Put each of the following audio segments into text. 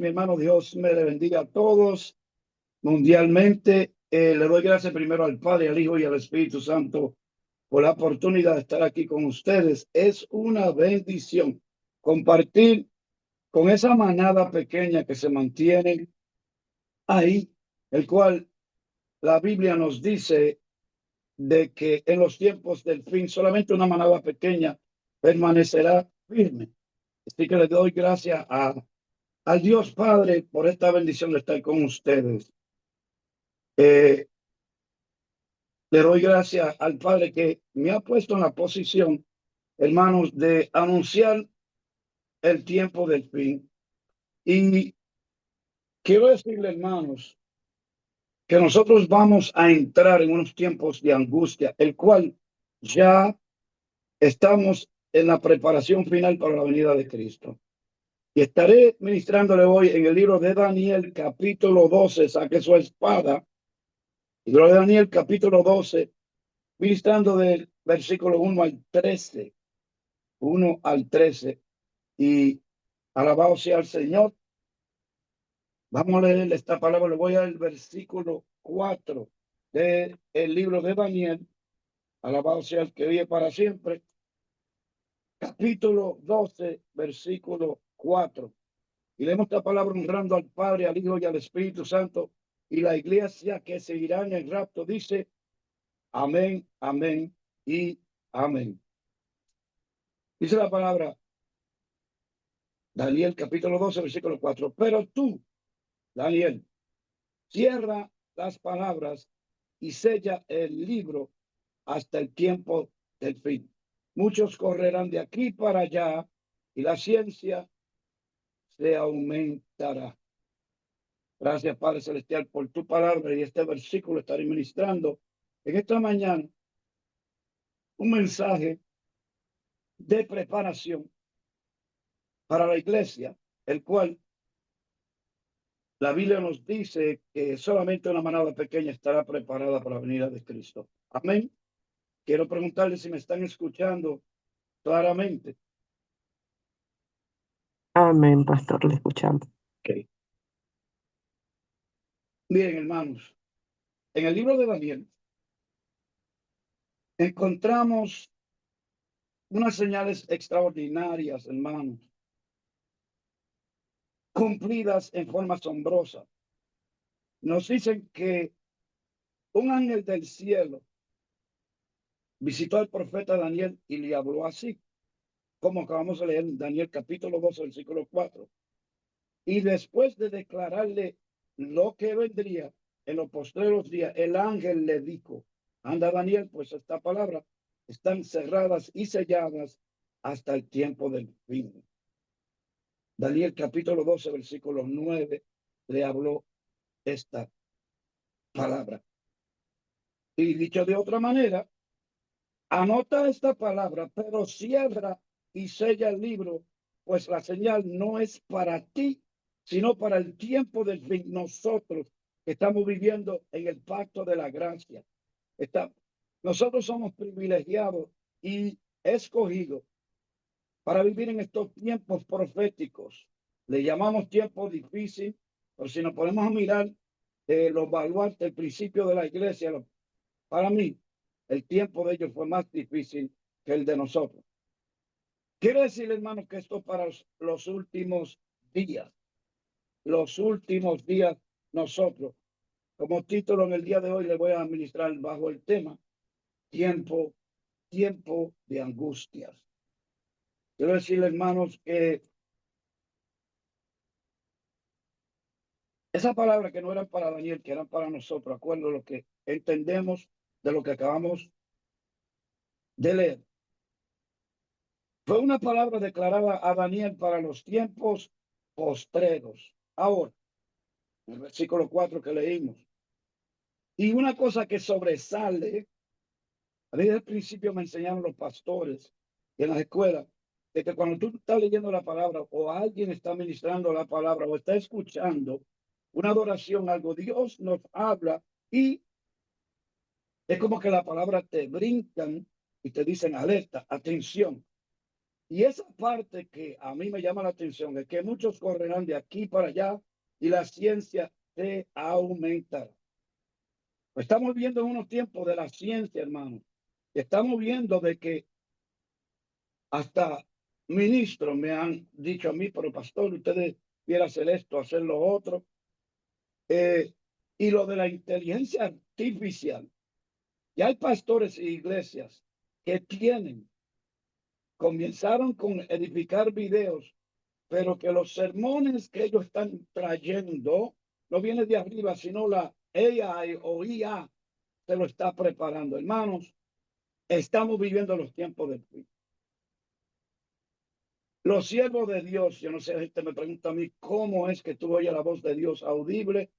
Mi hermano, Dios me le bendiga a todos mundialmente. Le doy gracias primero al Padre, al Hijo y al Espíritu Santo por la oportunidad de estar aquí con ustedes. Es una bendición compartir con esa manada pequeña que se mantiene ahí, el cual la Biblia nos dice de que en los tiempos del fin solamente una manada pequeña permanecerá firme. Así que le doy gracias al Dios Padre por esta bendición de estar con ustedes. Eh, Le doy gracias al Padre que me ha puesto en la posición, hermanos, de anunciar el tiempo del fin. Y quiero decirle, hermanos, que nosotros vamos a entrar en unos tiempos de angustia, el cual ya estamos en la preparación final para la venida de Cristo. Y estaré ministrándole hoy en el libro de Daniel, capítulo 12, saque su espada. Libro de Daniel, capítulo 12, ministrando del versículo 1 al 13. 1 al 13. Y alabado sea el Señor. Vamos a leer esta palabra. Le voy al versículo 4 del libro de Daniel. Alabado sea el que vive para siempre. Capítulo 12, versículo 4. Y leemos esta palabra honrando al Padre, al Hijo y al Espíritu Santo. Y la iglesia que seguirá en el rapto dice: amén, amén y amén. Dice la palabra, Daniel capítulo 12, versículo 4. Pero tú, Daniel, cierra las palabras y sella el libro hasta el tiempo del fin. Muchos correrán de aquí para allá y la ciencia se aumentará. Gracias, Padre Celestial, por tu palabra y este versículo estaré ministrando en esta mañana un mensaje de preparación para la iglesia, el cual la Biblia nos dice que solamente una manada pequeña estará preparada para la venida de Cristo. Amén. Quiero preguntarle si me están escuchando claramente. Amén, pastor, le escuchamos. Okay. Miren, hermanos, en el libro de Daniel encontramos unas señales extraordinarias, hermanos, cumplidas en forma asombrosa. Nos dicen que un ángel del cielo visitó al profeta Daniel y le habló así, como acabamos de leer en Daniel capítulo 2, versículo 4. Y después de declararle lo que vendría en los postreros días, el ángel le dijo: anda, Daniel, pues esta palabra están cerradas y selladas hasta el tiempo del fin. Daniel capítulo 12, versículo 9, le habló esta palabra. Y dicho de otra manera, anota esta palabra, pero cierra y sella el libro, pues la señal no es para ti, sino para el tiempo del fin. Nosotros que estamos viviendo en el pacto de la gracia, nosotros somos privilegiados y escogidos para vivir en estos tiempos proféticos. Le llamamos tiempo difícil, pero si nos ponemos a mirar los baluartes del principio de la iglesia, para mí, el tiempo de ellos fue más difícil que el de nosotros. Quiero decirle, hermano, que esto para los últimos días, nosotros, como título en el día de hoy, le voy a administrar bajo el tema tiempo, tiempo de angustias. Quiero decirle, hermanos, que esa palabra que no eran para Daniel, que eran para nosotros, acuerdo a lo que entendemos de lo que acabamos de leer. Fue una palabra declarada a Daniel para los tiempos postreros. Ahora, en el versículo 4 que leímos. Y una cosa que sobresale, a mí desde el principio me enseñaron los pastores en las escuelas, de que cuando tú estás leyendo la palabra o alguien está ministrando la palabra o está escuchando una adoración, algo, Dios nos habla y es como que la palabra te brincan y te dicen alerta, atención. Y esa parte que a mí me llama la atención es que muchos correrán de aquí para allá y la ciencia te aumentará. Estamos viendo en unos tiempos de la ciencia, hermano. Estamos viendo de que hasta ministros me han dicho a mí, pero pastor, ustedes quieren hacer esto, hacer lo otro. Y lo de la inteligencia artificial. Ya hay pastores e iglesias que comenzaron con edificar videos, pero que los sermones que ellos están trayendo no vienen de arriba, sino la AI o IA se lo está preparando. Hermanos, estamos viviendo los tiempos del fin. Los siervos de Dios, yo no sé, la gente me pregunta a mí, ¿cómo es que tú oyes la voz de Dios audible?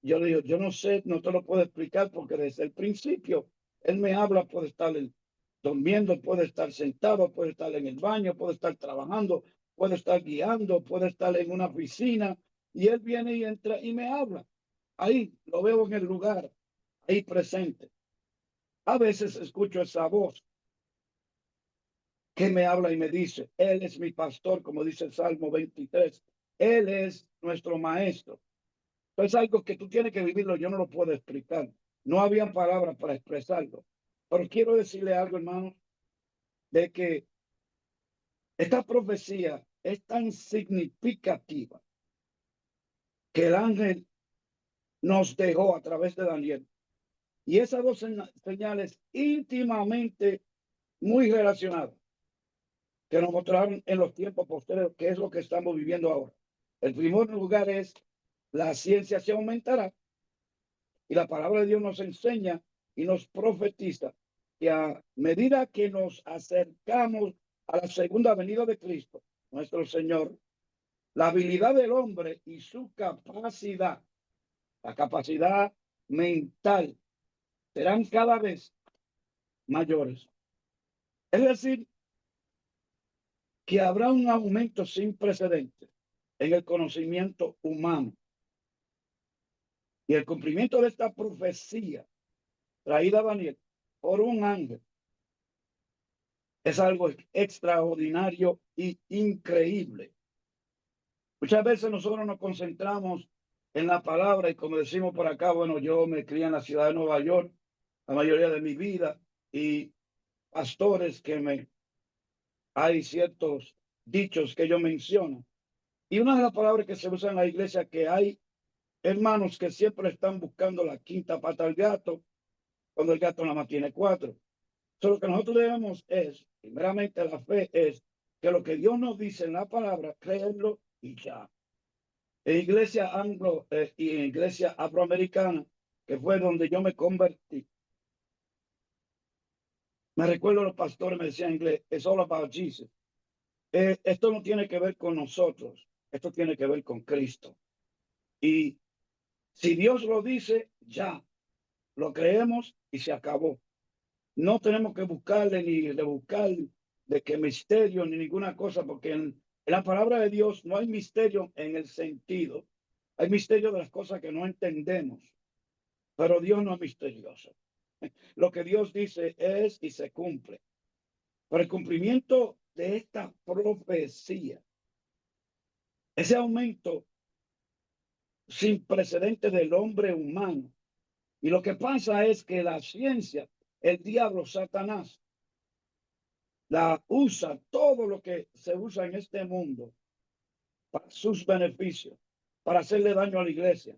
Yo le digo, yo no sé, no te lo puedo explicar porque desde el principio Él me habla, puede estar durmiendo, puede estar sentado, puede estar en el baño, puede estar trabajando, puede estar guiando, puede estar en una oficina y Él viene y entra y me habla. Ahí lo veo en el lugar, ahí presente. A veces escucho esa voz que me habla y me dice, Él es mi pastor, como dice el Salmo 23. Él es nuestro maestro. Es algo que tú tienes que vivirlo, yo no lo puedo explicar. No había palabras para expresarlo. Pero quiero decirle algo, hermano, de que esta profecía es tan significativa que el ángel nos dejó a través de Daniel. Y esas dos señales íntimamente muy relacionadas que nos mostraron en los tiempos posteriores, que es lo que estamos viviendo ahora. El primer lugar es la ciencia se aumentará. Y la palabra de Dios nos enseña y nos profetiza que a medida que nos acercamos a la segunda venida de Cristo, nuestro Señor, la habilidad del hombre y su capacidad, la capacidad mental, serán cada vez mayores. Es decir, que habrá un aumento sin precedentes en el conocimiento humano. Y el cumplimiento de esta profecía traída a Daniel por un ángel es algo extraordinario y increíble. Muchas veces nosotros nos concentramos en la palabra y como decimos por acá, bueno, yo me crié en la ciudad de Nueva York la mayoría de mi vida y pastores hay ciertos dichos que yo menciono. Y una de las palabras que se usa en la iglesia que hay hermanos que siempre están buscando la quinta pata al gato cuando el gato nada más tiene cuatro. So, lo que nosotros debemos es, primeramente la fe es que lo que Dios nos dice en la palabra, creerlo y ya. En iglesia anglo y en iglesia afroamericana, que fue donde yo me convertí, me recuerdo los pastores me decían en inglés, it's all about Jesus. Esto no tiene que ver con nosotros, esto tiene que ver con Cristo. Y si Dios lo dice, ya, lo creemos y se acabó. No tenemos que buscarle ni rebuscar de qué misterio ni ninguna cosa, porque en la palabra de Dios no hay misterio en el sentido. Hay misterio de las cosas que no entendemos, pero Dios no es misterioso. Lo que Dios dice es y se cumple. Por el cumplimiento de esta profecía, ese aumento sin precedentes del hombre humano. Y lo que pasa es que la ciencia, el diablo, Satanás, la usa todo lo que se usa en este mundo para sus beneficios, para hacerle daño a la iglesia.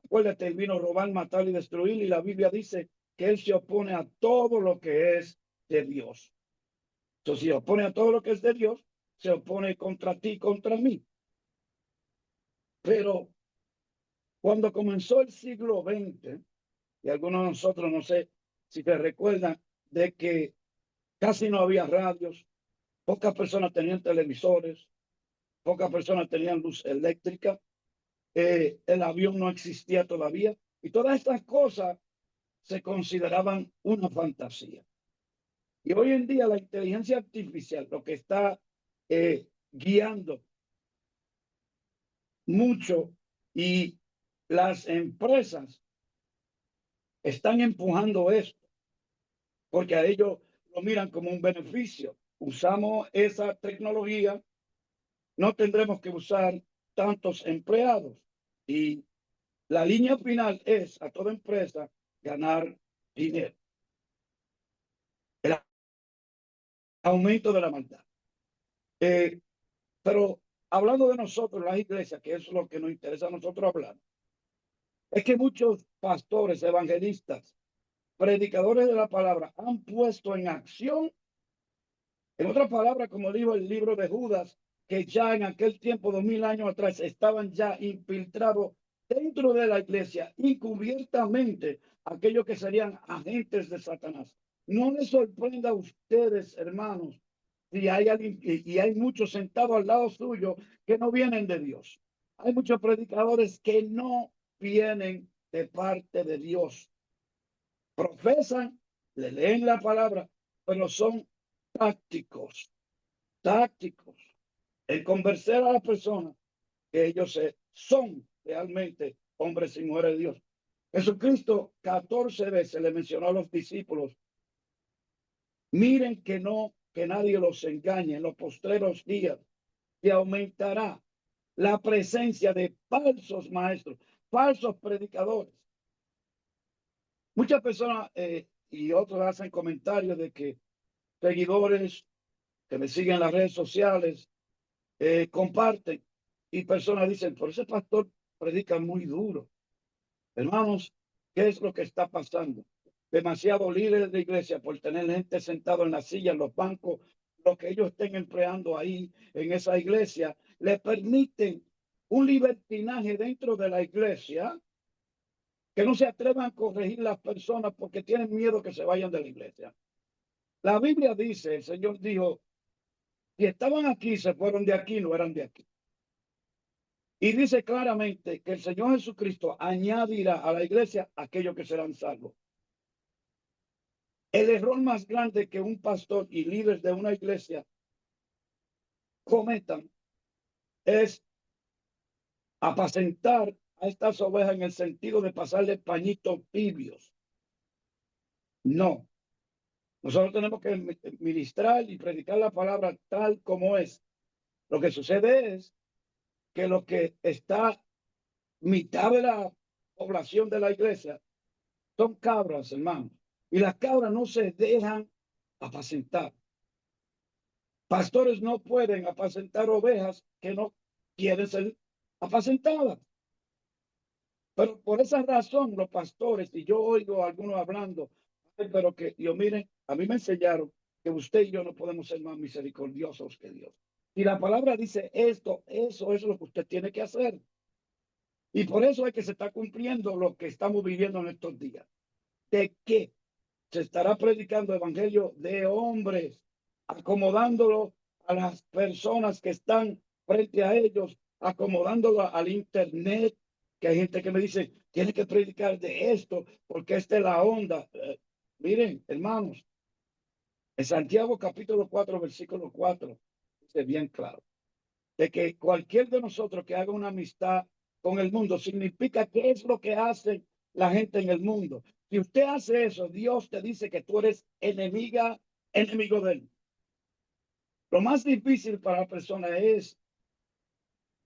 Acuérdate, él vino a robar, matar y destruir, y la Biblia dice que él se opone a todo lo que es de Dios. Entonces, si se opone a todo lo que es de Dios, se opone contra ti, contra mí. Pero cuando comenzó el siglo XX, y algunos de nosotros, no sé si te recuerdan, de que casi no había radios, pocas personas tenían televisores, pocas personas tenían luz eléctrica, el avión no existía todavía y todas estas cosas se consideraban una fantasía. Y hoy en día la inteligencia artificial, lo que está guiando mucho y las empresas están empujando esto porque a ellos lo miran como un beneficio. usamos esa tecnología, no tendremos que usar tantos empleados. Y la línea final es a toda empresa ganar dinero. El aumento de la maldad. Pero hablando de nosotros, las iglesias, que es lo que nos interesa a nosotros hablar, es que muchos pastores, evangelistas, predicadores de la palabra han puesto en acción, en otras palabras, como dijo el libro de Judas, que ya en aquel tiempo, 2000 años atrás, estaban ya infiltrados dentro de la iglesia, encubiertamente, aquellos que serían agentes de Satanás. No les sorprenda a ustedes, hermanos, si hay alguien, y hay muchos sentados al lado suyo que no vienen de Dios. Hay muchos predicadores que no vienen de parte de Dios. Profesan, le leen la palabra, pero son tácticos, tácticos en convencer a las personas que ellos son realmente hombres y mujeres de Dios. Jesucristo 14 veces le mencionó a los discípulos: miren que nadie los engañe. En los postreros días que aumentará la presencia de falsos maestros, falsos predicadores. Muchas personas y otros hacen comentarios de que seguidores que me siguen en las redes sociales comparten, y personas dicen, por ese pastor predica muy duro. Hermanos, ¿qué es lo que está pasando? Demasiados líderes de iglesia, por tener gente sentada en la silla, en los bancos, lo que ellos estén empleando ahí en esa iglesia, le permiten un libertinaje dentro de la iglesia, que no se atrevan a corregir las personas porque tienen miedo que se vayan de la iglesia. La Biblia dice, el Señor dijo, si estaban aquí, se fueron de aquí, no eran de aquí. Y dice claramente que el Señor Jesucristo añadirá a la iglesia aquellos que serán salvos. El error más grande que un pastor y líder de una iglesia cometan es apacentar a estas ovejas en el sentido de pasarle pañitos tibios. No, nosotros tenemos que ministrar y predicar la palabra tal como es. Lo que sucede es que lo que está mitad de la población de la iglesia son cabras, hermanos, y las cabras no se dejan apacentar. Pastores no pueden apacentar ovejas que no quieren ser apacentadas. Pero por esa razón los pastores, y yo oigo a algunos hablando, pero que yo miren, a mí me enseñaron que usted y yo no podemos ser más misericordiosos que Dios. Y la palabra dice esto, eso es lo que usted tiene que hacer. Y por eso es que se está cumpliendo lo que estamos viviendo en estos días. ¿De qué? Se estará predicando evangelio de hombres, acomodándolo a las personas que están frente a ellos, acomodándolo al internet, que hay gente que me dice, tiene que predicar de esto, porque esta es la onda. Miren, hermanos, en Santiago capítulo 4, versículo 4, dice bien claro, de que cualquier de nosotros que haga una amistad con el mundo significa qué es lo que hace la gente en el mundo. Si usted hace eso, Dios te dice que tú eres enemigo de él. Lo más difícil para la persona es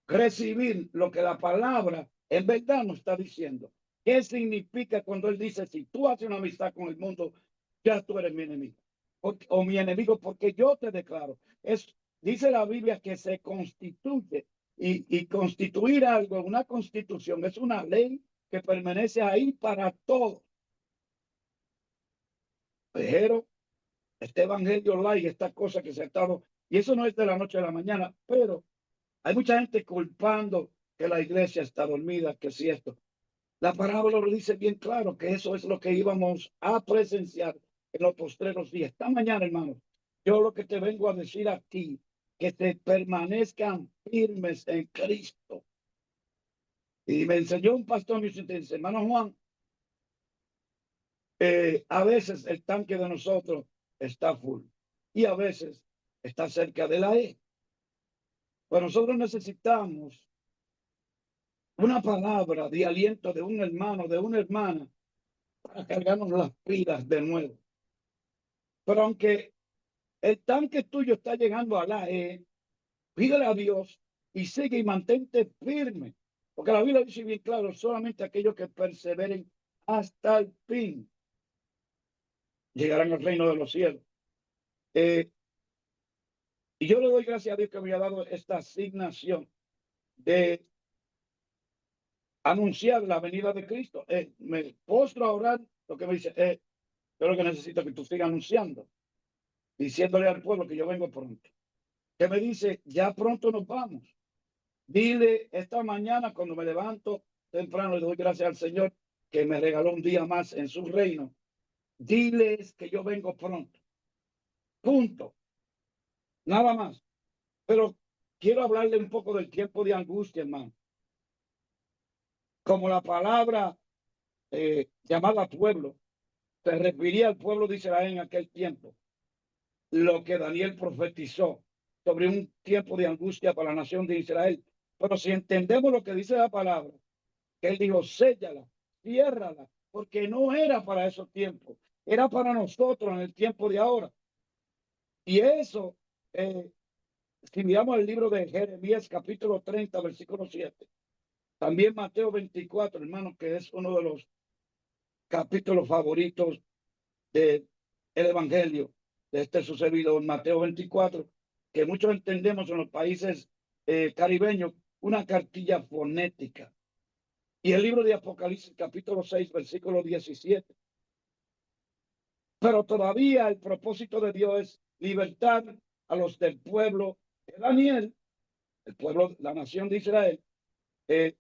recibir lo que la palabra en verdad nos está diciendo. ¿Qué significa cuando él dice, si tú haces una amistad con el mundo, ya tú eres mi enemigo? O mi enemigo, porque yo te declaro. Dice la Biblia que se constituye y constituir algo, una constitución, es una ley que permanece ahí para todos. Pero este evangelio light, esta cosa que se ha estado, y eso no es de la noche a la mañana, pero hay mucha gente culpando que la iglesia está dormida, que si esto. La parábola lo dice bien claro, que eso es lo que íbamos a presenciar en los postreros días. Esta mañana, hermano, yo lo que te vengo a decir aquí, que te permanezcan firmes en Cristo. Y me enseñó un pastor, me dice, hermano Juan, a veces el tanque de nosotros está full y a veces está cerca de la E. Pero nosotros necesitamos una palabra de aliento de un hermano, de una hermana, para cargarnos las pilas de nuevo. Pero aunque el tanque tuyo está llegando a la E, pídele a Dios y sigue y mantente firme. Porque la Biblia dice bien claro, solamente aquellos que perseveren hasta el fin llegarán al reino de los cielos. Y yo le doy gracias a Dios que me ha dado esta asignación de anunciar la venida de Cristo. Me postro a orar, lo que me dice, yo lo que necesito es que tú sigas anunciando, diciéndole al pueblo que yo vengo pronto. Que me dice, ya pronto nos vamos. Dile esta mañana cuando me levanto temprano, le doy gracias al Señor que me regaló un día más en su reino. Diles que yo vengo pronto. Punto. Nada más. Pero quiero hablarle un poco del tiempo de angustia, hermano. Como la palabra llamada pueblo se refería al pueblo de Israel en aquel tiempo. Lo que Daniel profetizó sobre un tiempo de angustia para la nación de Israel. Pero si entendemos lo que dice la palabra, que él dijo, séllala, ciérrala, porque no era para esos tiempos, era para nosotros en el tiempo de ahora. Y eso, si miramos el libro de Jeremías, capítulo 30, versículo 7, también Mateo 24, hermano, que es uno de los capítulos favoritos del Evangelio de este su servidor, Mateo 24, que muchos entendemos en los países caribeños, una cartilla fonética. Y el libro de Apocalipsis, capítulo 6, versículo 17. Pero todavía el propósito de Dios es libertar a los del pueblo de Daniel, el pueblo, la nación de Israel, eh,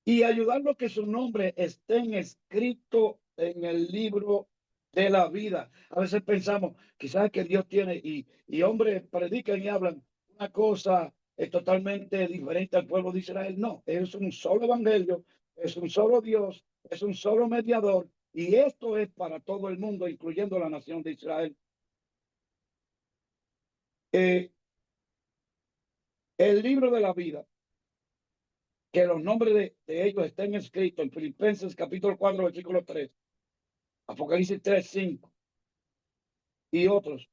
y ayudarlos que su nombre estén escrito en el libro de la vida. A veces pensamos, quizás que Dios tiene, y hombres predican y hablan una cosa totalmente diferente al pueblo de Israel. No, es un solo evangelio, es un solo Dios, es un solo mediador, y esto es para todo el mundo, incluyendo la nación de Israel. Eh, el libro de la vida, que los nombres de ellos estén escritos en Filipenses capítulo 4, versículo 3. Apocalipsis 3, 5 y otros.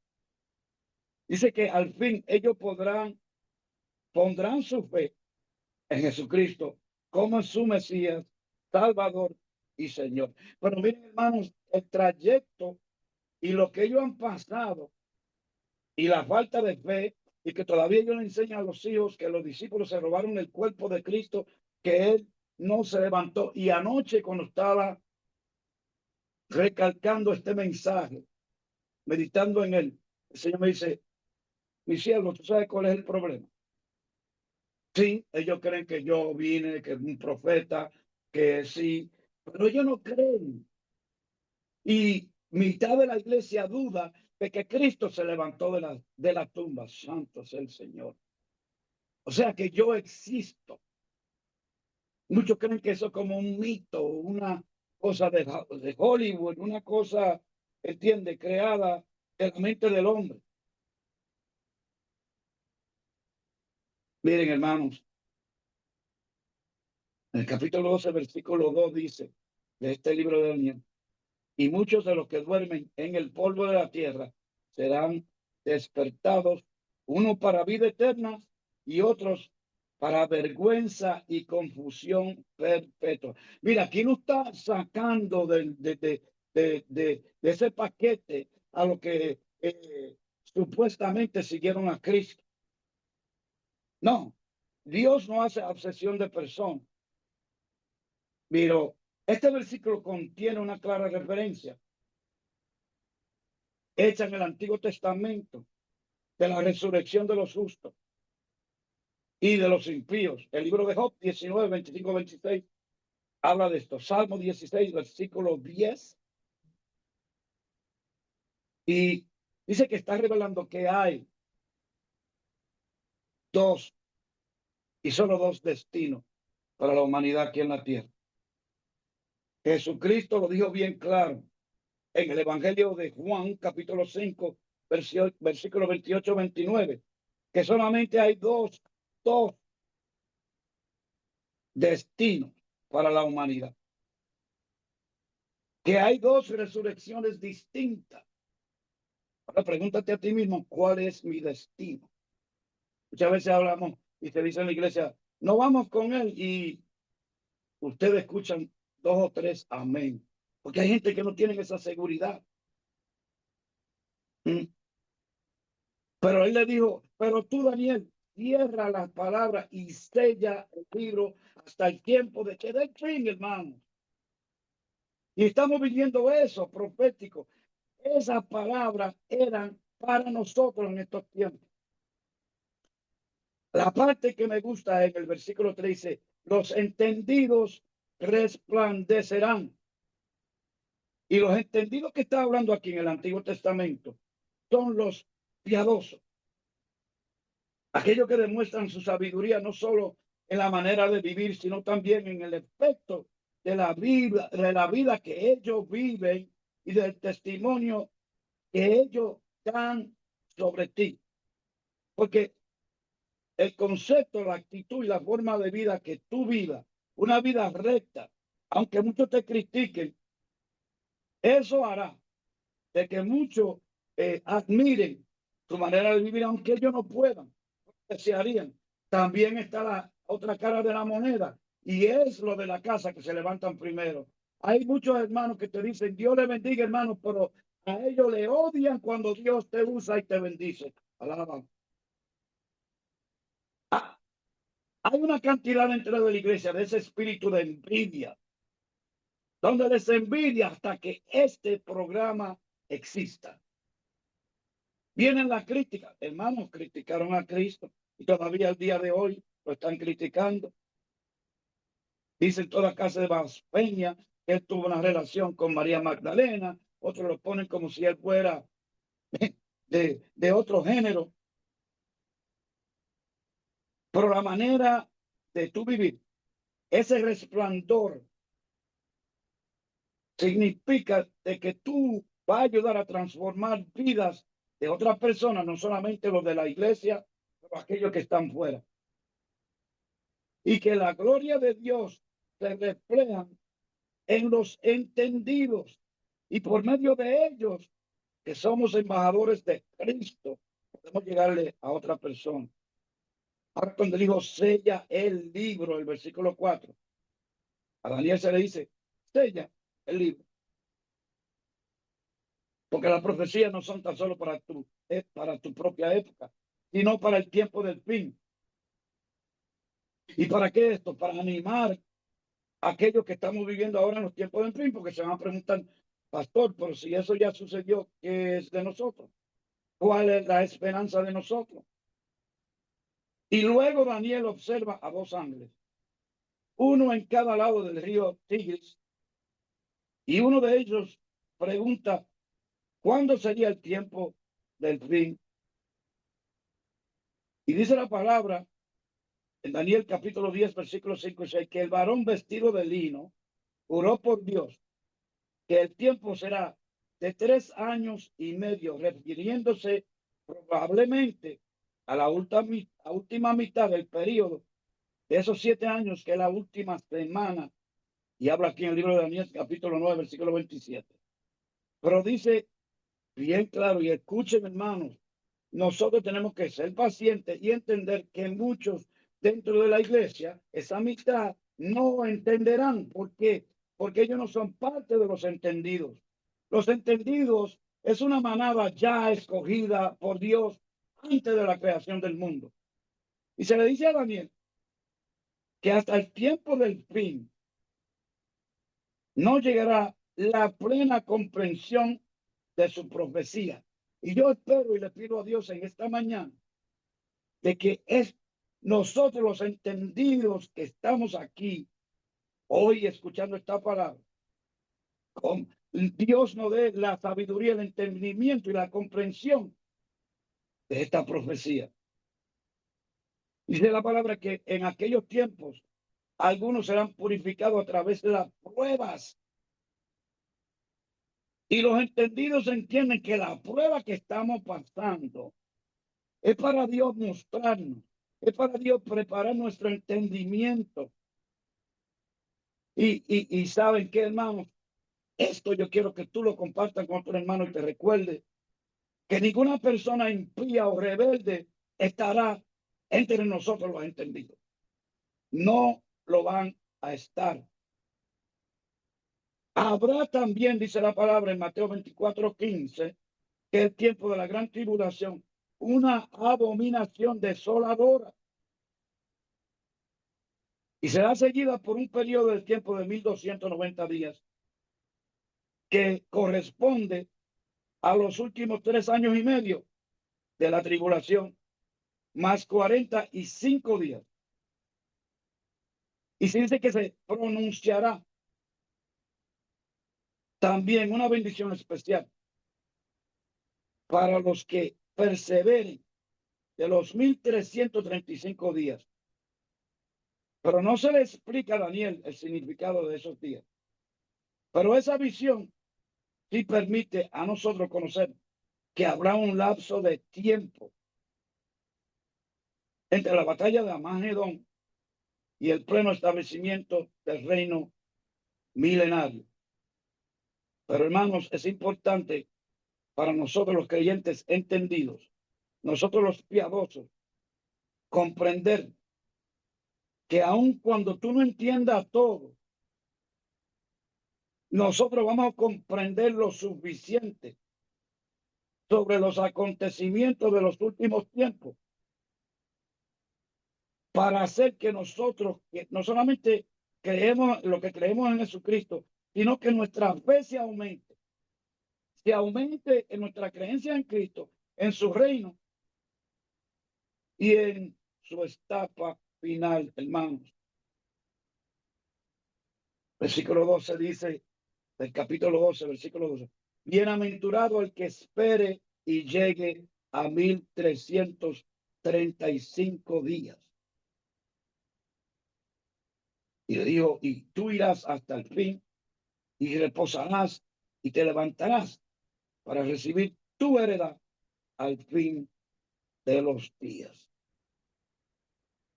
Dice que al fin ellos pondrán su fe en Jesucristo como su Mesías, Salvador y Señor. Pero miren, hermanos, el trayecto y lo que ellos han pasado y la falta de fe y que todavía ellos le enseñan a los hijos que los discípulos se robaron el cuerpo de Cristo, que él no se levantó. Y anoche cuando estaba recalcando este mensaje, meditando en él, el Señor me dice, mi siervo, ¿tú sabes cuál es el problema? Sí, ellos creen que yo vine, que es un profeta, que sí, pero ellos no creen. Y mitad de la iglesia duda de que Cristo se levantó de la tumba. Santo es el Señor. O sea que yo existo. Muchos creen que eso es como un mito, una cosa de Hollywood, una cosa, entiende, creada en la mente del hombre. Miren, hermanos, en el capítulo 12, versículo 2 dice de este libro de Daniel, y muchos de los que duermen en el polvo de la tierra serán despertados, unos para vida eterna y otros para vergüenza y confusión perpetua. Mira, aquí no está sacando de ese paquete a lo que supuestamente siguieron a Cristo. No, Dios no hace obsesión de persona. Pero este versículo contiene una clara referencia hecha en el Antiguo Testamento de la resurrección de los justos y de los impíos. El libro de Job 19, 25, 26 habla de esto. Salmo 16, versículo 10. Y dice que está revelando que hay dos y solo dos destinos para la humanidad aquí en la tierra. Jesucristo lo dijo bien claro en el Evangelio de Juan, capítulo 5, versículo 28, 29, que solamente hay dos destinos para la humanidad, que hay dos resurrecciones distintas. Ahora pregúntate a ti mismo, ¿cuál es mi destino? Muchas veces hablamos y se dice en la iglesia, no vamos con él y ustedes escuchan dos o tres amén. Porque hay gente que no tiene esa seguridad. ¿Mm? Pero él le dijo, pero tú, Daniel, cierra las palabras y sella el libro hasta el tiempo de que dé el fin, hermano. Y estamos viviendo eso profético. Esas palabras eran para nosotros en estos tiempos. La parte que me gusta en el versículo 3 dice, los entendidos resplandecerán. Y los entendidos que está hablando aquí en el Antiguo Testamento son los piadosos. Aquellos que demuestran su sabiduría no solo en la manera de vivir, sino también en el efecto de la vida que ellos viven y del testimonio que ellos dan sobre ti. Porque el concepto, la actitud y la forma de vida que tú vivas, una vida recta, aunque muchos te critiquen, eso hará de que muchos admiren tu manera de vivir, aunque ellos no puedan, desearían. También está la otra cara de la moneda y es lo de la casa que se levantan primero. Hay muchos hermanos que te dicen, Dios le bendiga, hermano, pero a ellos le odian cuando Dios te usa y te bendice. Alaba. Ah, hay una cantidad dentro de la iglesia de ese espíritu de envidia, donde les envidia hasta que este programa exista. Vienen las críticas. Hermanos, criticaron a Cristo y todavía al día de hoy lo están criticando. Dicen toda clase de blasfemia, que él tuvo una relación con María Magdalena. Otros lo ponen como si él fuera de otro género. Pero la manera de tú vivir, ese resplandor, significa de que tú vas a ayudar a transformar vidas de otras personas, no solamente los de la iglesia, pero aquellos que están fuera. Y que la gloria de Dios se refleja en los entendidos y por medio de ellos, que somos embajadores de Cristo, podemos llegarle a otra persona. Ahora cuando dijo sella el libro, el versículo 4, a Daniel se le dice, sella el libro. Porque las profecías no son tan solo para tu propia época, sino para el tiempo del fin. ¿Y para qué esto? Para animar a aquellos que estamos viviendo ahora en los tiempos del fin, porque se van a preguntar, pastor, pero si eso ya sucedió, ¿qué es de nosotros? ¿Cuál es la esperanza de nosotros? Y luego Daniel observa a dos ángeles, uno en cada lado del río Tigris, y uno de ellos pregunta, ¿cuándo sería el tiempo del fin? Y dice la palabra en Daniel capítulo 10, versículos 5 y 6, que el varón vestido de lino juró por Dios que el tiempo será de 3 años y medio, refiriéndose probablemente a la última mitad del periodo de esos 7 años, que es la última semana, y habla aquí en el libro de Daniel, capítulo 9, versículo 27. Pero dice bien claro, y escuchen, hermanos, nosotros tenemos que ser pacientes y entender que muchos dentro de la iglesia, esa mitad, no entenderán. ¿Por qué? Porque ellos no son parte de los entendidos. Los entendidos es una manada ya escogida por Dios antes de la creación del mundo. Y se le dice a Daniel que hasta el tiempo del fin no llegará la plena comprensión de su profecía. Y yo espero y le pido a Dios en esta mañana de que es nosotros los entendidos que estamos aquí hoy escuchando esta palabra, con Dios nos dé la sabiduría, el entendimiento y la comprensión de esta profecía. Dice la palabra que en aquellos tiempos algunos serán purificados a través de las pruebas. Y los entendidos entienden que la prueba que estamos pasando es para Dios mostrarnos, es para Dios preparar nuestro entendimiento. Y saben qué, hermanos, esto yo quiero que tú lo compartas con otro hermano y te recuerde que ninguna persona impía o rebelde estará entre nosotros los entendidos. No lo van a estar. Habrá también, dice la palabra en Mateo 24:15, que el tiempo de la gran tribulación, una abominación desoladora. Y será seguida por un periodo del tiempo de 1290 días, que corresponde a los últimos 3 años y medio de la tribulación, más 45 días. Y se dice que se pronunciará también una bendición especial para los que perseveren de los 1335 días. Pero no se le explica a Daniel el significado de esos días. Pero esa visión sí permite a nosotros conocer que habrá un lapso de tiempo entre la batalla de Amagedón y el pleno establecimiento del reino milenario. Pero hermanos, es importante para nosotros los creyentes entendidos, nosotros los piadosos, comprender que aun cuando tú no entiendas todo, nosotros vamos a comprender lo suficiente sobre los acontecimientos de los últimos tiempos para hacer que nosotros, que no solamente creemos lo que creemos en Jesucristo, sino que nuestra fe se aumente en nuestra creencia en Cristo, en su reino y en su etapa final, hermanos. Versículo 12 dice, del capítulo 12, versículo 12, bienaventurado el que espere y llegue a 1335 días. Y le dijo, y tú irás hasta el fin y reposarás y te levantarás para recibir tu heredad al fin de los días.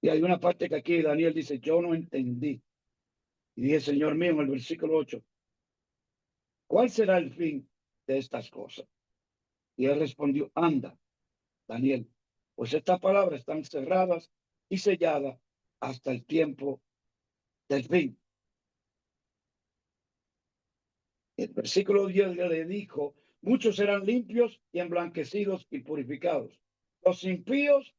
Y hay una parte que aquí Daniel dice, yo no entendí. Y dije, Señor mío, en el versículo 8, ¿cuál será el fin de estas cosas? Y él respondió, anda, Daniel, pues estas palabras están cerradas y selladas hasta el tiempo del fin. El versículo 10 le dijo, muchos serán limpios y emblanquecidos y purificados. Los impíos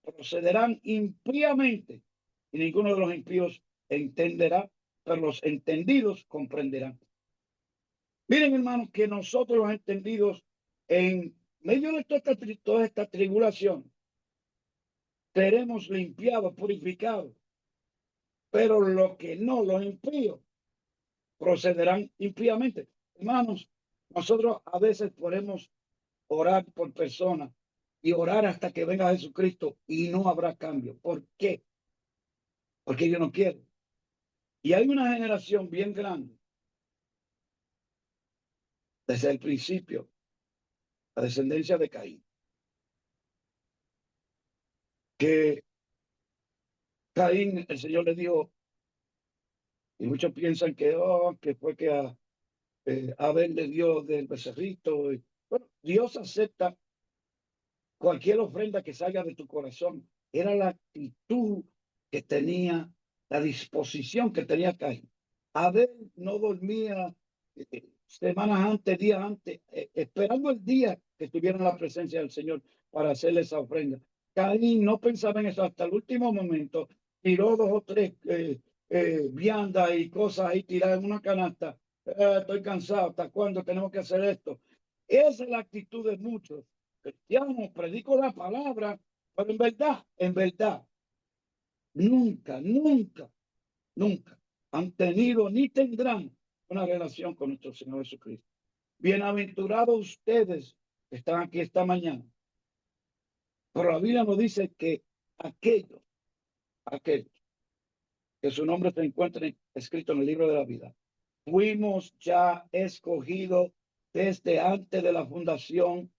procederán impíamente y ninguno de los impíos entenderá, pero los entendidos comprenderán. Miren, hermanos, que nosotros los entendidos en medio de toda esta tribulación seremos limpiados, purificados, pero lo que no, los impíos procederán impíamente. Hermanos, nosotros a veces podemos orar por personas y orar hasta que venga Jesucristo y no habrá cambio. ¿Por qué? Porque yo no quiero. Y hay una generación bien grande desde el principio, la descendencia de Caín, que Caín, el Señor le dijo, y muchos piensan que, oh, que fue que a Abel le dio del becerrito. Bueno, Dios acepta cualquier ofrenda que salga de tu corazón. Era la actitud que tenía, la disposición que tenía Caín. Abel no dormía semanas antes, días antes, esperando el día que estuviera en la presencia del Señor para hacerle esa ofrenda. Caín no pensaba en eso hasta el último momento. Tiró dos o tres viandas y cosas ahí tiradas en una canasta. Estoy cansado, ¿hasta cuándo tenemos que hacer esto? Esa es la actitud de muchos cristianos. Predico la palabra, pero en verdad, nunca, nunca, nunca han tenido ni tendrán una relación con nuestro Señor Jesucristo. Bienaventurados ustedes que están aquí esta mañana. Pero la Biblia nos dice que aquellos que su nombre se encuentra escrito en el libro de la vida, fuimos ya escogidos desde antes de la fundación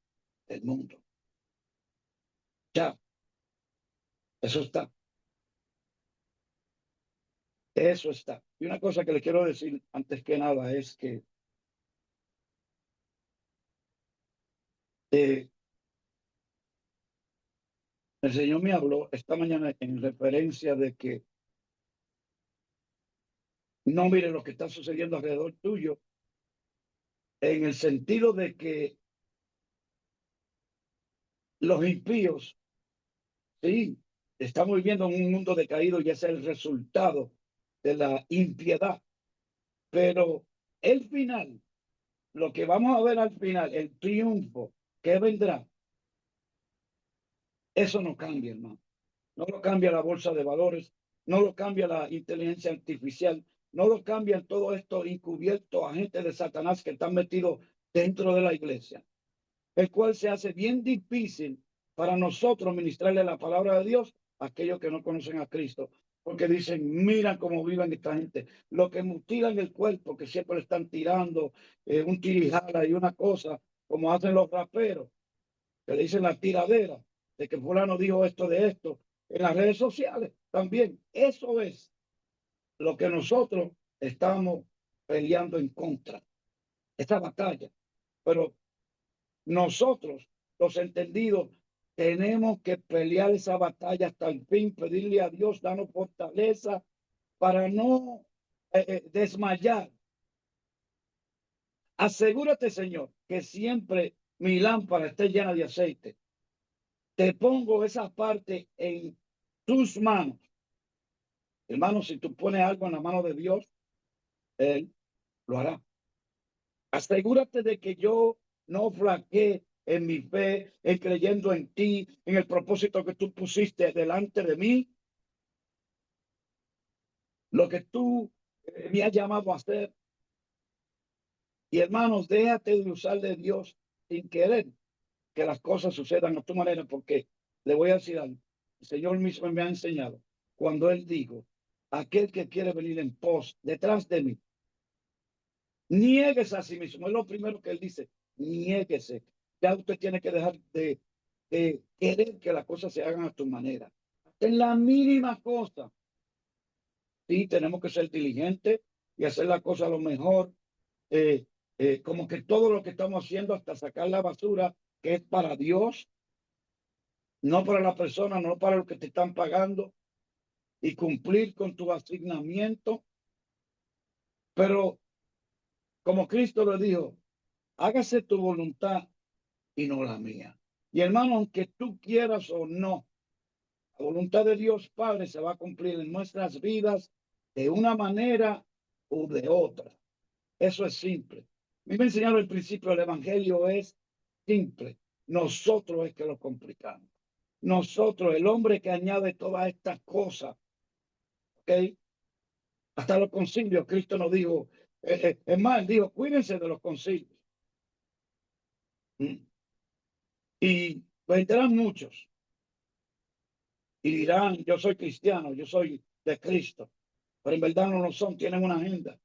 del mundo. Ya, eso está. Eso está. Y una cosa que le quiero decir antes que nada es que El Señor me habló esta mañana en referencia de que no mire lo que está sucediendo alrededor tuyo, en el sentido de que los impíos, sí, estamos viviendo en un mundo decaído y ese es el resultado de la impiedad. Pero el final, lo que vamos a ver al final, el triunfo que vendrá, eso no cambia, hermano. No lo cambia la bolsa de valores, no lo cambia la inteligencia artificial, no lo cambian todos estos encubiertos agentes de Satanás que están metidos dentro de la iglesia, el cual se hace bien difícil para nosotros ministrarle la palabra de Dios a aquellos que no conocen a Cristo, porque dicen, mira cómo viven esta gente, lo que mutilan el cuerpo, que siempre le están tirando un tirijala y una cosa, como hacen los raperos, que le dicen la tiradera, de que fulano dijo esto de esto, en las redes sociales también. Eso es lo que nosotros estamos peleando en contra, esta batalla. Pero nosotros, los entendidos, tenemos que pelear esa batalla hasta el fin, pedirle a Dios, darnos fortaleza para no desmayar. Asegúrate, Señor, que siempre mi lámpara esté llena de aceite. Te pongo esa parte en tus manos. Hermano, si tú pones algo en la mano de Dios, Él lo hará. Asegúrate de que yo no flaquee en mi fe, en creyendo en ti, en el propósito que tú pusiste delante de mí, lo que tú me has llamado a hacer. Y hermanos, déjate de usar de Dios sin querer que las cosas sucedan a tu manera, porque le voy a decir algo. El Señor mismo me ha enseñado cuando Él dijo, aquel que quiere venir en pos detrás de mí, niéguese a sí mismo. Es lo primero que Él dice, niéguese. Ya usted tiene que dejar de querer que las cosas se hagan a tu manera. En la mínima cosa, sí, tenemos que ser diligentes y hacer la cosa a lo mejor, eh, como que todo lo que estamos haciendo hasta sacar la basura, que es para Dios, no para la persona, no para lo que te están pagando, y cumplir con tu asignamiento. Pero como Cristo le dijo, hágase tu voluntad y no la mía. Y hermano, aunque tú quieras o no, la voluntad de Dios Padre se va a cumplir en nuestras vidas de una manera u de otra. Eso es simple. A mí me enseñaron el principio del Evangelio es simple. Nosotros es que lo complicamos. Nosotros, el hombre que añade todas estas cosas, ¿ok? Hasta los concilios, Cristo nos dijo, es más, él dijo, cuídense de los concilios. ¿Mm? Y vendrán muchos y dirán, yo soy cristiano, yo soy de Cristo, pero en verdad no lo son, tienen una agenda,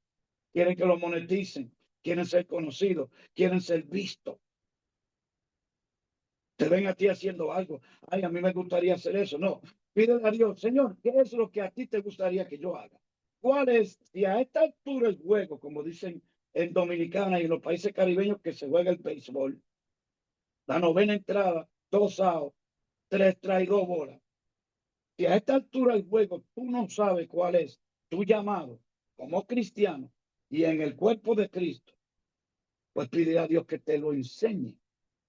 quieren que lo moneticen, quieren ser conocidos, quieren ser vistos. Te ven a ti haciendo algo, ay, a mí me gustaría hacer eso. No, pídele a Dios, Señor, ¿qué es lo que a ti te gustaría que yo haga? ¿Cuál es, si a esta altura el juego, como dicen en Dominicana y en los países caribeños que se juega el béisbol, la novena entrada, 2 outs, 3 strikes, 2 bolas? Si a esta altura del juego tú no sabes cuál es tu llamado como cristiano y en el cuerpo de Cristo, pues pide a Dios que te lo enseñe.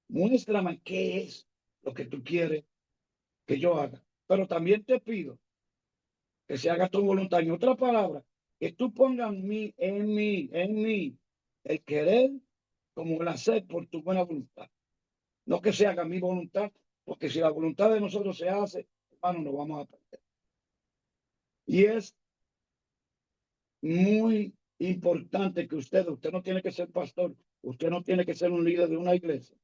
Muéstrame qué es lo que tú quieres que yo haga. Pero también te pido que se haga tu voluntad. En otra palabra, que tú pongas en mí, el querer como el hacer por tu buena voluntad. No que se haga mi voluntad, porque si la voluntad de nosotros se hace, hermano, nos vamos a perder. Y es muy importante que usted no tiene que ser pastor, usted no tiene que ser un líder de una iglesia.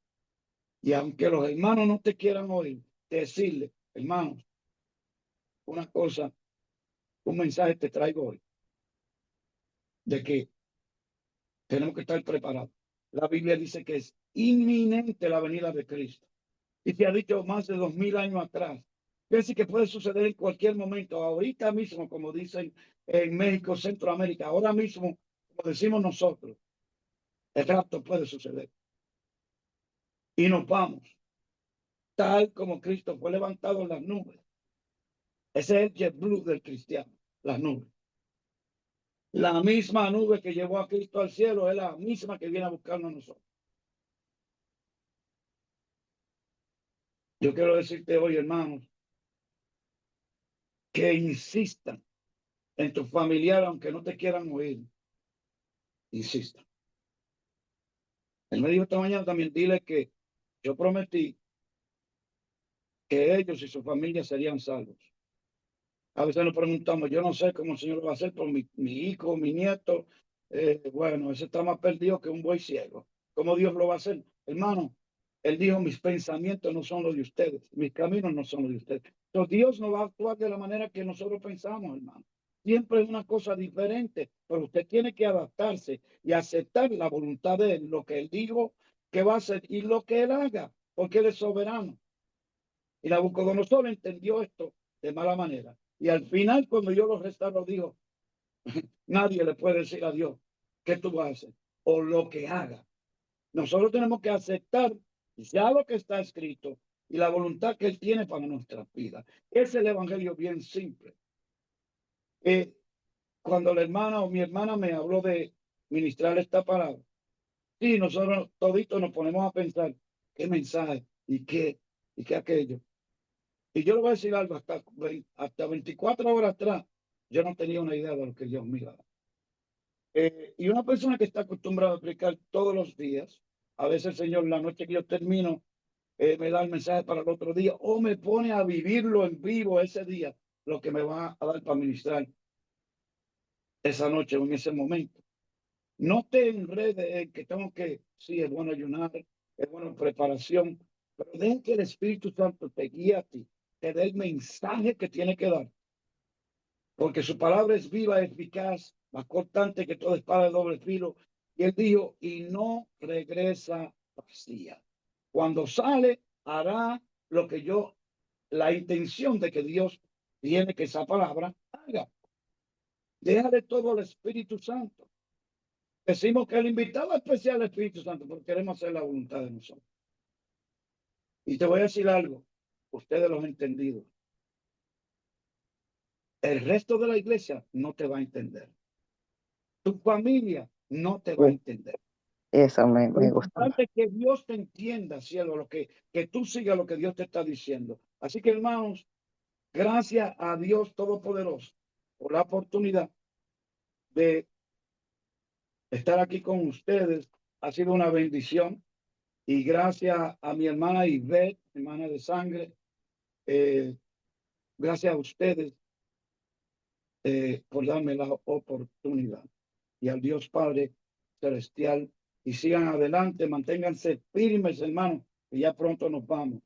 Y aunque los hermanos no te quieran oír, decirle, hermanos, una cosa, un mensaje te traigo hoy, de que tenemos que estar preparados. La Biblia dice que es inminente la venida de Cristo. Y se ha dicho más de 2000 años atrás. Es decir, que puede suceder en cualquier momento, ahorita mismo, como dicen en México, Centroamérica, ahora mismo, como decimos nosotros, el rapto puede suceder. Y nos vamos. tal como Cristo fue levantado en las nubes. Ese es el JetBlue del cristiano, las nubes. La misma nube que llevó a Cristo al cielo es la misma que viene a buscarnos a nosotros. Yo quiero decirte hoy, hermanos, que insistan en tu familiar, aunque no te quieran oír. Insistan. Él me dijo esta mañana también, dile que yo prometí que ellos y su familia serían salvos. A veces nos preguntamos, yo no sé cómo el Señor lo va a hacer por mi hijo, mi nieto. Bueno, ese está más perdido que un buey ciego. ¿Cómo Dios lo va a hacer? Hermano, Él dijo, mis pensamientos no son los de ustedes, mis caminos no son los de ustedes. Entonces Dios no va a actuar de la manera que nosotros pensamos, hermano. Siempre es una cosa diferente, pero usted tiene que adaptarse y aceptar la voluntad de Él, lo que Él dijo que va a hacer y lo que Él haga, porque Él es soberano. Y Nabucodonosor entendió esto de mala manera. Y al final, cuando yo lo restauro, digo, nadie le puede decir a Dios qué tú vas a hacer o lo que haga. Nosotros tenemos que aceptar ya lo que está escrito y la voluntad que Él tiene para nuestra vida. Es el evangelio bien simple. Cuando la hermana o mi hermana me habló de ministrar esta palabra, sí, nosotros toditos nos ponemos a pensar qué mensaje y qué aquello. Y yo le voy a decir algo, hasta 24 horas atrás, yo no tenía una idea de lo que Dios me iba a dar. Y una persona que está acostumbrada a aplicar todos los días, a veces el Señor, la noche que yo termino, me da el mensaje para el otro día, o me pone a vivirlo en vivo ese día, lo que me va a dar para ministrar esa noche o en ese momento. No te enredes en que tengo que, sí, es bueno ayunar, es bueno preparación, pero deja que el Espíritu Santo te guíe a ti, te dé el mensaje que tiene que dar. Porque su palabra es viva, eficaz, más cortante que toda espada de doble filo. Y él dijo, y no regresa vacía. Cuando sale, hará lo que la intención de que Dios tiene que esa palabra haga. Déjale todo al Espíritu Santo. Decimos que el invitado especial al Espíritu Santo, porque queremos hacer la voluntad de nosotros. Y te voy a decir algo, ustedes lo han entendido. El resto de la iglesia no te va a entender. Tu familia no te va a entender. Eso Lo me gusta más. importante es que Dios te entienda, cielo, que tú sigas lo que Dios te está diciendo. Así que, hermanos, gracias a Dios Todopoderoso por la oportunidad de estar aquí con ustedes. Ha sido una bendición. Y gracias a mi hermana Ivette, hermana de sangre, gracias a ustedes por darme la oportunidad. Y al Dios Padre Celestial. Y sigan adelante, manténganse firmes, hermanos, que ya pronto nos vamos.